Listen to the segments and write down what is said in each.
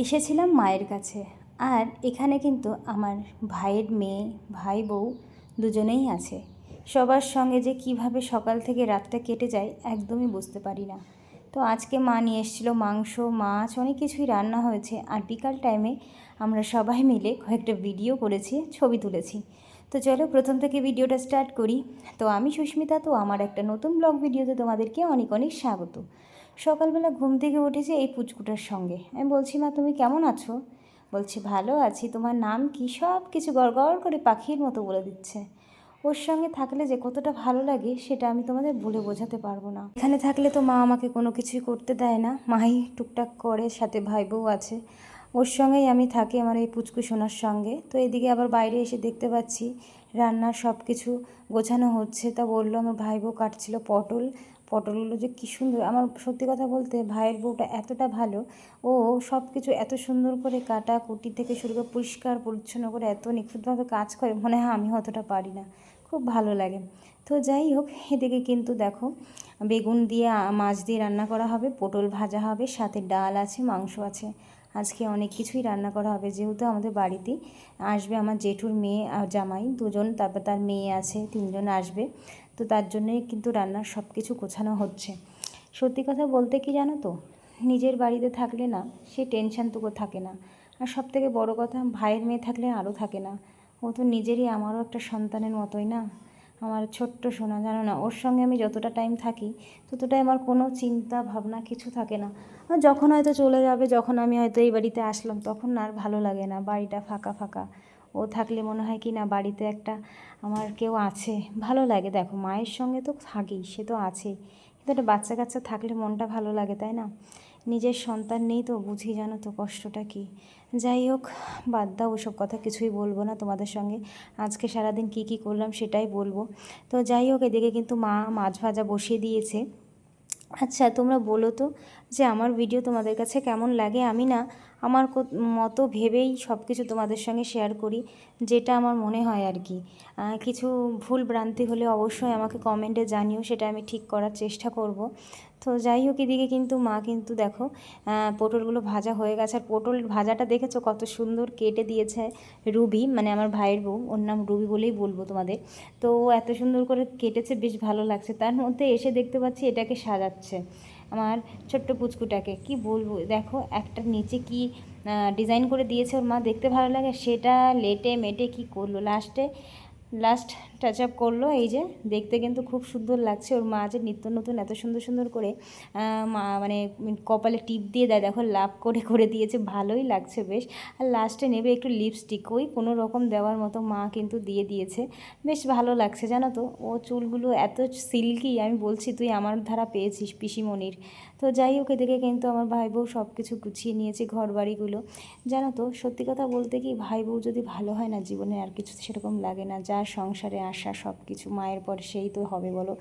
এসেছিলাম মায়ের কাছে। আর এখানে কিন্তু আমার ভাইয়ের মেয়ে, ভাই বউ দুজনেই আছে। সবার সঙ্গে যে কিভাবে সকাল থেকে রাতটা কেটে যায় একদমই বুঝতে পারি না। তো আজকে মা নিয়ে এসেছিলো মাংস, মাছ, অনেক কিছুই রান্না হয়েছে। আর বিকাল টাইমে আমরা সবাই মিলে কয়েকটা ভিডিও করেছি, ছবি তুলেছি। তো চলো প্রথম থেকে ভিডিওটা স্টার্ট করি। তো আমি সুস্মিতা, তো আমার একটা নতুন ব্লগ ভিডিওতে তোমাদেরকে অনেক অনেক স্বাগত। সকালবেলা ঘুম থেকে উঠেছে এই পুচকুটার সঙ্গে। আমি বলছি, মা তুমি কেমন আছো? বলছে ভালো আছি, তোমার নাম কি? সব কিছু গড়গড় করে পাখির মতো বলে দিচ্ছে। ওর সঙ্গে থাকলে যে কতটা ভালো লাগে সেটা আমি তোমাদের বলে বোঝাতে পারবো না। এখানে থাকলে তো মা আমাকে কোনো কিছুই করতে দেয় না, মাই টুকটাক করে, সাথে ভাই বউ আছে, ওর সঙ্গেই আমি থাকি আমার এই পুচকু সোনার সঙ্গে। তো এদিকে আবার বাইরে এসে দেখতে পাচ্ছি রান্নার সব কিছু গোছানো হচ্ছে। তা বললো আমার ভাই বউ কাটছিল পটলগুলো যে কী সুন্দর। আমার সত্যি কথা বলতে ভাইয়ের বউটা এতটা ভালো, ও সব কিছু এত সুন্দর করে কাটা কুটি থেকে শুরু করে পরিষ্কার পরিচ্ছন্ন করে এত নিখুঁতভাবে কাজ করে, মনে হয় আমি অতটা পারি না। খুব ভালো লাগে। তো যাই হোক, এদিকে কিন্তু দেখো বেগুন দিয়ে মাছ দিয়ে রান্না করা হবে, পটল ভাজা হবে, সাথে ডাল আছে, মাংস আছে। আজকে অনেক কিছুই রান্না করা হবে, যেহেতু আমাদের বাড়িতে আসবে আমার জেঠুর মেয়ে আর জামাই দুজন, তারপর তার মেয়ে আছে, তিনজন আসবে। তো তার জন্যই কিন্তু রান্নার সব কিছু গোছানো হচ্ছে। সত্যি কথা বলতে কি জানো তো, নিজের বাড়িতে থাকলে না সে টেনশানটুকু থাকে না। আর সব থেকে বড়ো কথা, ভাইয়ের মেয়ে থাকলে আরও থাকে না। ও তো নিজেরই, আমারও একটা সন্তানের মতোই না, আমার ছোট্ট সোনা। জানো না, ওর সঙ্গে আমি যতটা টাইম থাকি ততটাই আমার কোনো চিন্তা ভাবনা কিছু থাকে না। আর যখন হয়তো চলে যাবে, যখন আমি হয়তো এই বাড়িতে আসলাম, তখন আর ভালো লাগে না, বাড়িটা ফাঁকা ফাঁকা। ও থাকলে মনে হয় কি না বাড়িতে একটা আমার কেউ আছে, ভালো লাগে। দেখো মায়ের সঙ্গে তো থাকেই, সে তো আছেই, কিন্তু একটা বাচ্চা কাচ্চা থাকলে মনটা ভালো লাগে, তাই না? নিজের সন্তান নেই তো বুঝি, জানো তো কষ্টটা কী। যাই হোক, বাদ দাও, ওসব কথা কিছুই বলবো না তোমাদের সঙ্গে। আজকে সারাদিন কি কি করলাম সেটাই বলবো। তো যাই হোক, এদিকে কিন্তু মা মাছ ভাজা বসিয়ে দিয়েছে। আচ্ছা তোমরা বলো তো যে আমার ভিডিও তোমাদের কাছে কেমন লাগে। আমি না আমার মতো ভেবেই সব কিছু তোমাদের সঙ্গে শেয়ার করি, যেটা আমার মনে হয় আর কি। কিছু ভুল ভ্রান্তি হলে অবশ্যই আমাকে কমেন্টে জানিও, সেটা আমি ঠিক করার চেষ্টা করব। তো যাই হোক, এদিকে কিন্তু মা কিন্তু দেখো পটলগুলো ভাজা হয়ে গেছে। আর পটল ভাজাটা দেখেছো কত সুন্দর কেটে দিয়েছে রুবি, মানে আমার ভাইয়ের বউ, ওর নাম রুবি বলেই বলবো তোমাদের। তো এত সুন্দর করে কেটেছে, বেশ ভালো লাগছে। তার মধ্যে এসে দেখতে পাচ্ছি এটাকে সাজাচ্ছে আমার ছোট্ট পুচকুটাকে। কি বলবো, দেখো একটা নিচে কি ডিজাইন করে দিয়েছে ওর মা, দেখতে ভালো লাগে। সেটা লেটে মেটে কি করলো, লাস্ট টাচ আপ করলো। এই যে দেখতে কিন্তু খুব সুন্দর লাগছে। ওর মা যে নিত্য নতুন এত সুন্দর সুন্দর করে মানে কপালে টিপ দিয়ে দেয়, দেখো লাভ করে করে দিয়েছে, ভালোই লাগছে বেশ। আর লাস্টে নেবে একটু লিপস্টিক, ওই কোনো রকম দেওয়ার মতো মা কিন্তু দিয়ে দিয়েছে, বেশ ভালো লাগছে। জানো তো, ও চুলগুলো এত সিল্কি, আমি বলছি তুই আমার ধারা পেয়েছিস পিসিমণির। তো যাই হোক, এদিকে কিন্তু আমার ভাই বউ সব কিছু গুছিয়ে নিয়েছে, ঘর বাড়িগুলো। জানো তো, সত্যি কথা বলতে কি, ভাই বউ যদি ভালো হয় না, জীবনে আর কিছু সেরকম লাগে না। যা সংসারে আসা সব কিছু মায়ের পর সেই তো হবে বলো,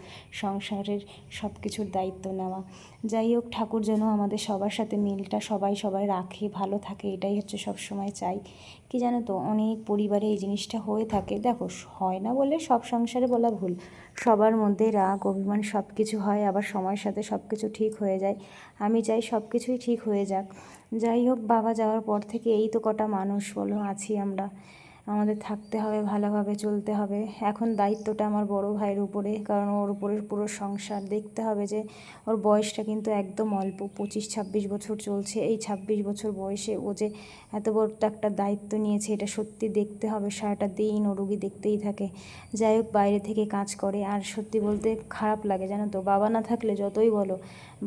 সংসারের সব কিছুর দায়িত্ব নেওয়া। যাই হোক, ঠাকুর যেন আমাদের সবার সাথে মিলটা সবাই রাখে, ভালো থাকে, এটাই হচ্ছে সব সময় চাই। কি জানো তো, অনেক পরিবারে এই জিনিসটা হয়ে থাকে। দেখো, হয় না বলে সব সংসারে বলা ভুল, সবার মধ্যে রাগ অভিমান সব কিছু হয়, আবার সময়ের সাথে সব কিছু ঠিক হয়ে যায়। আমি চাই সব কিছুই ঠিক হয়ে যাক। যাই হোক, বাবা যাওয়ার পর থেকে এই তো কটা মানুষ বলো আছি আমরা, আমাদের থাকতে হবে, ভালোভাবে চলতে হবে। এখন দায়িত্বটা আমার বড় ভাইয়ের উপরে, কারণ ওর উপরে পুরো সংসার দেখতে হবে। যে ওর বয়সটা কিন্তু একদম অল্প, 25-26 বছর চলছে। এই 26 বছর বয়সে ও যে এত বড় একটা দায়িত্ব নিয়েছে, এটা সত্যি দেখতে হবে। সারাটা দিন ও রুগী দেখতেই থাকে। যাই হোক, বাইরে থেকে কাজ করে। আর সত্যি বলতে খারাপ লাগে, জানো তো, বাবা না থাকলে যতই বলো,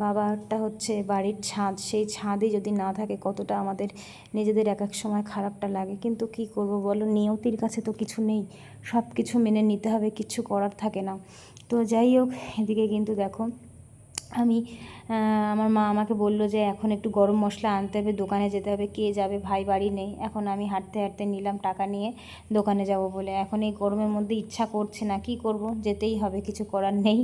বাবাটা হচ্ছে বাড়ির ছাদ, সেই ছাদই যদি না থাকে কতটা আমাদের নিজেদের এক এক সময় খারাপটা লাগে। কিন্তু কি করব বলো, নিয়তির কাছে তো কিছু নেই, সব কিছু মেনে নিতে হবে, কিছু করার থাকে না। তো যাই হোক, এদিকে কিন্তু দেখো আমি আমার মা আমাকে বললো যে এখন একটু গরম মশলা আনতে হবে, দোকানে যেতে হবে। কে যাবে, ভাই বাড়ি নেই। এখন আমি হাঁটতে হাঁটতে নিলাম টাকা নিয়ে দোকানে যাব বলে। এখন এই গরমের মধ্যে ইচ্ছা করছে না, কি করব, যেতেই হবে, কিছু করার নেই।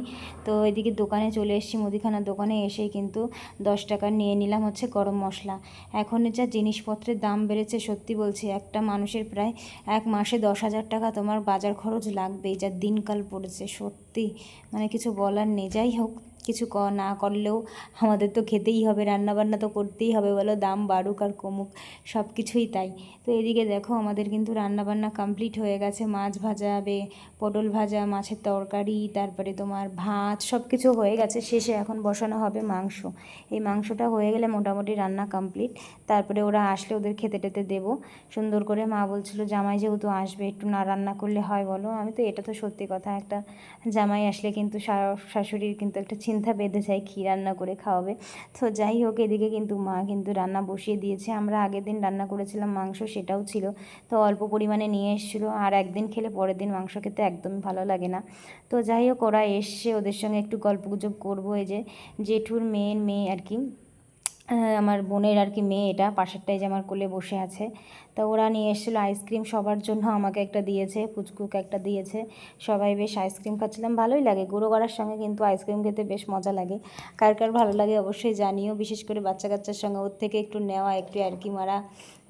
তো এদিকে দোকানে চলে এসেছি, মুদিখানার দোকানে এসেই কিন্তু 10 টাকা নিয়ে নিলাম হচ্ছে গরম মশলা। এখন যা জিনিসপত্রের দাম বেড়েছে, সত্যি বলছি, একটা মানুষের প্রায় এক মাসে 10,000 টাকা তোমার বাজার খরচ লাগবেই, যা দিনকাল পড়েছে। সত্যি মানে কিছু বলার নেই। যাই হোক, কিছু না করলেও আমাদের তো খেতেই হবে, রান্নাবান্না তো করতেই হবে বলো, দাম বাড়ুক আর কমুক, সব কিছুই তাই। তো এদিকে দেখো আমাদের কিন্তু রান্নাবান্না কমপ্লিট হয়ে গেছে, মাছ ভাজা পটল ভাজা, মাছের তরকারি, তারপরে তোমার ভাত, সব কিছু হয়ে গেছে। শেষে এখন বসানো হবে মাংস। এই মাংসটা হয়ে গেলে মোটামুটি রান্না কমপ্লিট। তারপরে ওরা আসলে ওদের খেতে টেতে দেবো সুন্দর করে। মা বলছিল জামাই যেহেতু আসবে একটু না রান্না করলে হয় বলো? আমি তো এটা তো সত্যি কথা, একটা জামাই আসলে কিন্তু শাশুড়ির কিন্তু একটা চিন্তা বেঁধে যায় কী রান্না করে খাওয়াবে। তো যাই হোক, এদিকে কিন্তু মা কিন্তু রান্না বসিয়ে দিয়েছে। আমরা আগের দিন রান্না করেছিলাম মাংস, সেটাও ছিল, তো অল্প পরিমাণে নিয়ে এসেছিলো। আর একদিন খেলে পরের দিন মাংস খেতে একদমই ভালো লাগে না। তো যাই হোক, ওরা এসছে, ওদের সঙ্গে একটু গল্পগুজব করবো। এই যে জেঠুর মেয়ের মেয়ে আর কি, আমার বোনের আর কি মেয়ে, এটা পাশেরটাই যে আমার কোলে বসে আছে। তো ওরা নিয়ে এসেছিলো আইসক্রিম সবার জন্য, আমাকে একটা দিয়েছে, পুচকুকে একটা দিয়েছে। সবাই বেশ আইসক্রিম খাচ্ছিলাম, ভালোই লাগে। গুঁড়ো করার সঙ্গে কিন্তু আইসক্রিম খেতে বেশ মজা লাগে। কার কার ভালো লাগে অবশ্যই জানিও, বিশেষ করে বাচ্চা কাচ্চার সঙ্গে ওর থেকে একটু নেওয়া, একটু আর কি মারা।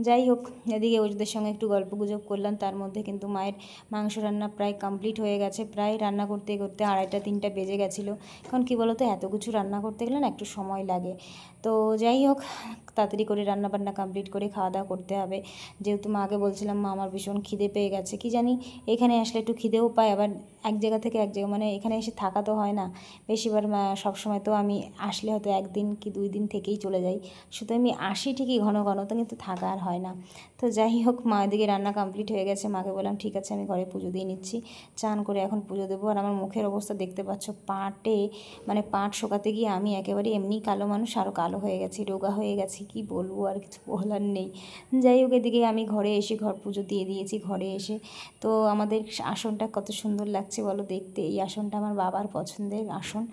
যাই হোক, এদিকে ওদের সঙ্গে একটু গল্পগুজব করলাম। তার মধ্যে কিন্তু মায়ের মাংস রান্না প্রায় কমপ্লিট হয়ে গেছে। প্রায় রান্না করতে করতে 2:30-3টা বেজে গেছিলো। এখন কী বলো তো, এত কিছু রান্না করতে গেলে না একটু সময় লাগে। তো যাই হোক, তাড়াতাড়ি করে রান্নাবান্না কমপ্লিট করে খাওয়া দাওয়া করতে হবে। যেহেতু মাকে বলছিলাম মা আমার ভীষণ খিদে পেয়ে গেছে, কি জানি এখানে আসলে একটু খিদেও পায়, আবার এক জায়গা থেকে এক জায়গা, মানে এখানে এসে থাকা তো হয় না বেশিবার। সবসময় তো আমি আসলে হয়তো 1 দিন কি 2 দিন থেকেই চলে যাই, শুধু আমি আসি ঠিকই ঘন ঘন, তো কিন্তু থাকা আর হয় না। তো যাই হোক, মা এদিকে রান্না কমপ্লিট হয়ে গেছে। মাকে বললাম ঠিক আছে আমি ঘরে পুজো দিয়ে নিচ্ছি, চান করে এখন পুজো দেবো। আর আমার মুখের অবস্থা দেখতে পাচ্ছ, পাট শোকাতে গিয়ে আমি একেবারে এমনি কালো মানুষ, আরও কালো হয়ে গেছি, রোগা হয়ে গেছি, কি বলবো, আর কিছু বলার নেই। যাই হোক, এদিকে আমি ঘরে এসে ঘর পুজো দিয়ে দিয়েছি। ঘরে এসে তো আমাদের আসনটা কত সুন্দর লাগছে বলো দেখতে, এই আসনটা আমার বাবার পছন্দের আসন।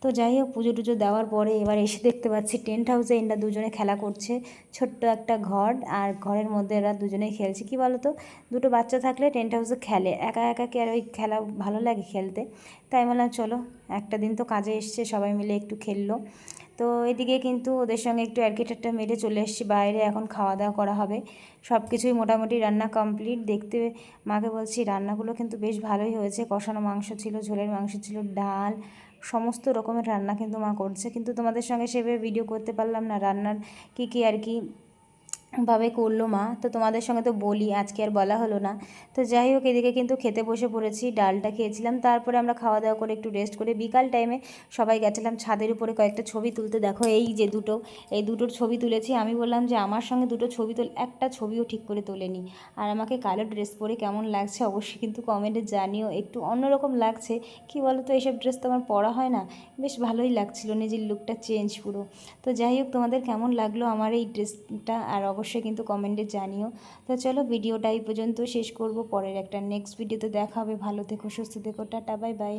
তো যাই হোক, পুজো টুজো দেওয়ার পরে এবার এসে দেখতে পাচ্ছি টেন্ট হাউসে এরা দুজনে খেলা করছে। ছোট্ট একটা ঘর, আর ঘরের মধ্যে এরা দুজনেই খেলছে। কি বলো তো, দুটো বাচ্চা থাকলে টেন্ট হাউসে খেলে, একা একা কি আর ওই খেলা ভালো লাগে খেলতে? তাই বললাম চলো, একটা দিন তো কাজে এসছে, সবাই মিলে একটু খেললো। তো এদিকে কিন্তু ওদের সঙ্গে একটু ঠাট্টা মেরে চলে এসেছি বাইরে, এখন খাওয়া দাওয়া করা হবে। সব কিছুই মোটামুটি রান্না কমপ্লিট। দেখতে মাকে বলছি রান্নাগুলো কিন্তু বেশ ভালোই হয়েছে, কষানো মাংস ছিল, ঝোলের মাংস ছিল, ডাল, সমস্ত রকমের রান্না কিন্তু মা করছে। কিন্তু তোমাদের সঙ্গে সেভাবে ভিডিও করতে পারলাম না রান্নার কী আর কি ভাবে করলো মা, তো তোমাদের সঙ্গে তো বলি, আজকে আর বলা হলো না। তো যাই হোক, এদিকে কিন্তু খেতে বসে পড়েছি, ডালটা খেয়েছিলাম, তারপরে আমরা খাওয়া দাওয়া করে একটু রেস্ট করে বিকাল টাইমে সবাই গেছিলাম ছাদের উপরে কয়েকটা ছবি তুলতে। দেখো এই যে এই দুটোর ছবি তুলেছি। আমি বললাম যে আমার সঙ্গে দুটো ছবি একটা ছবিও ঠিক করে তোলেনি। আর আমাকে কালো ড্রেস পরে কেমন লাগছে অবশ্যই কিন্তু কমেন্টে জানিও, একটু অন্যরকম লাগছে। কি বলো তো, এইসব ড্রেস তো আমার পরা হয় না, বেশ ভালোই লাগছিল, নিজের লুকটা চেঞ্জ পুরো। তো যাই হোক, তোমাদের কেমন লাগলো আমার এই ড্রেসটা আর অবশ্যই কিন্তু কমেন্টে জানিও। তো চলো, ভিডিওটা এই পর্যন্ত শেষ করব, পরের একটা নেক্সট ভিডিওতে দেখা হবে। ভালো থেকো, সুস্থ থেকো, টাটা, বাই বাই।